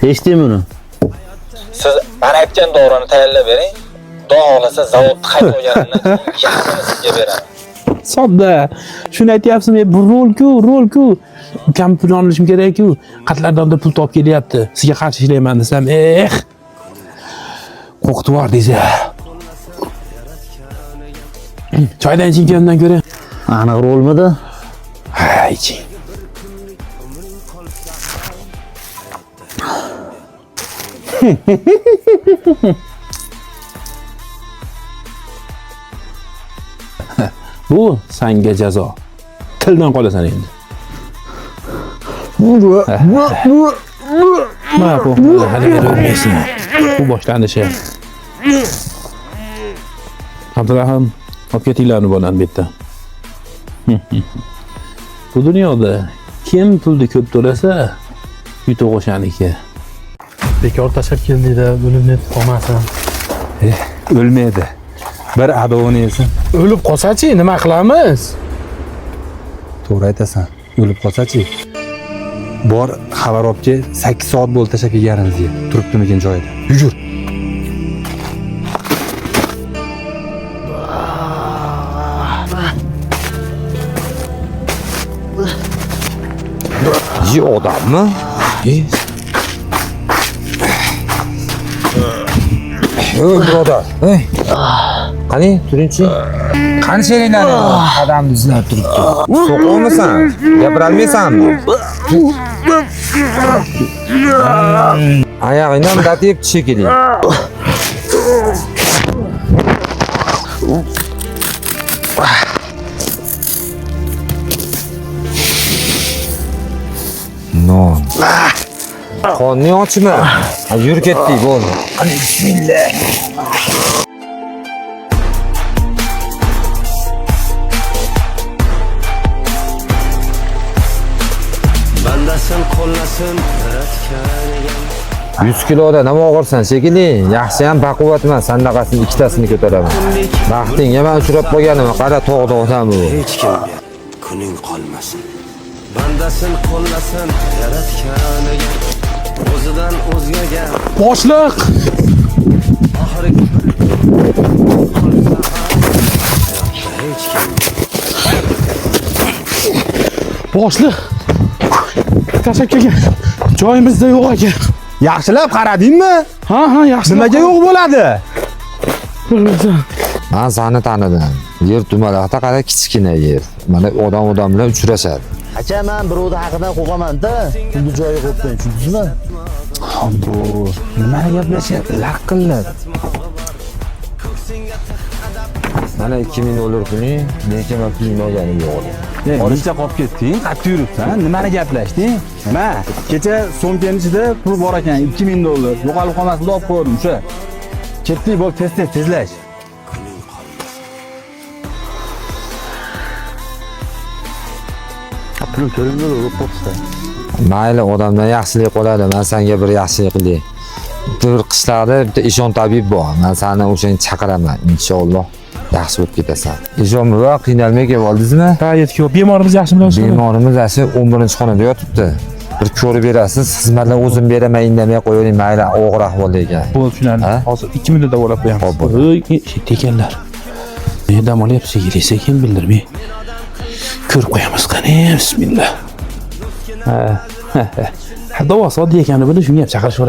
Eshitdingmi uni? Siz men aytgan dovrini tayyorlab bering. Xudo xolasa zavodni qaytib olganimdan keyin yarmini sizga beraman. Sodda. Shuni aytyapsizmi? Bu rol-ku. Ukam pul olishim kerak-ku. Qatlardan pul topib kelyapti. Sizga qarshi ishlayman desam, qo'rqitib yubordingiz. Choydan ichingimdan ko'ra. Aniq rolmidi? Ha, iching. Bu senga jazo. Tildan qolasan endi. Mana bu hali o'lmaysan. Bu boshlanishi. Abdurahim, olib ketinglarni bolani bu yerdan. Bu dunyoda kim pulni ko'p to'lasa, yutuq o'shaniki. Bekor tashab keldingda, o'lib netib qolmasin. O'lmaydi. Bir adovini yesin. O'lib qolsa-chi, nima qilamiz? To'g'ri aytasan. O'lib qolsa-chi. Bor xabar olibki, 8 soat bo'ldi tashab kelganingizga. Turibdimikin joyida. Yujur. Ji odammi? Ey birodar, qani turingchi. Qani sheringlar odamni izlab turibdi. So'qolmisan? Gapirolmaysanmi? Oyog'ingdan datib shekilli. Non. Qonni ochma. Yur ketdik, bo'ldi. Qani bismillah. Bandasin qo'llasin yaratgan 100 kiloda nima og'irsan shekilli? Yaxshi ham baquvvatman, sandaqasini ikkitasini ko'taraman. Vaqting yaman uchrab qolganimi? Qara tog'da odam bu. hech kimga kuning qolmasin. Bandasin qo'llasin yaratganiga o'zidan o'zgaga Boshliq. oxiriga hech kim Boshliq. Tashab kelgan. Joyimizda yo'q ekan. Yaxshilab qaradingmi? Ha, yaxshi. Nimaga yo'q bo'ladi? Men seni tanidim. Yer tumalaqda qara kichkina yer. Mana odam bilan uchrashadi. Acha, men birovni haqidan qo'rqaman-da. Pulni joyiga qo'yib qo'ying, tushundingizmi? Bu nima gaplashyapti? Laqillar. Mana 2000 dollar puli, lekin men pulni olganim yo'q edi. Necha qolib ketding? Qattiq yuribsan. Nimani gaplashding? Ma, kecha so'mkaning ichida pul bor ekan, 2000 dollar. Yo'qolib qolmasin deb olib qo'ydim, o'sha. Ketdik, bo'l, tezlash. Pulni ko'ringlar, urib qo'yibdi. Mayli, odamdan yaxshilik qoladi. Men senga bir yaxshilik qilay. Bir qishloqda bitta ishon tabib bor. Men seni o'shani chaqiraman, inshaalloh. Yaxshi bo'lib ketasan. Ishonmi va qiynalmay kelib oldingizmi? Ha, yetib kelib. Bemorimiz yaxshimi? Bemorimiz asli 11-xonada yotibdi. Bir ko'rib berasiz, xizmatlar o'zim beraman, indamay qo'yavering, mayli, og'ir ahvolda ekan. Bo'ldi, tushunarli. Hozir 2 minutda davolab qo'yamiz. Voy, shit ekanlar. Dam olyapsiz, sekin bildirmay. Ko'rib qo'yamiz qani, bismillah. Ha, davosi oddiy ekanini bilib, shunga ham chaqirish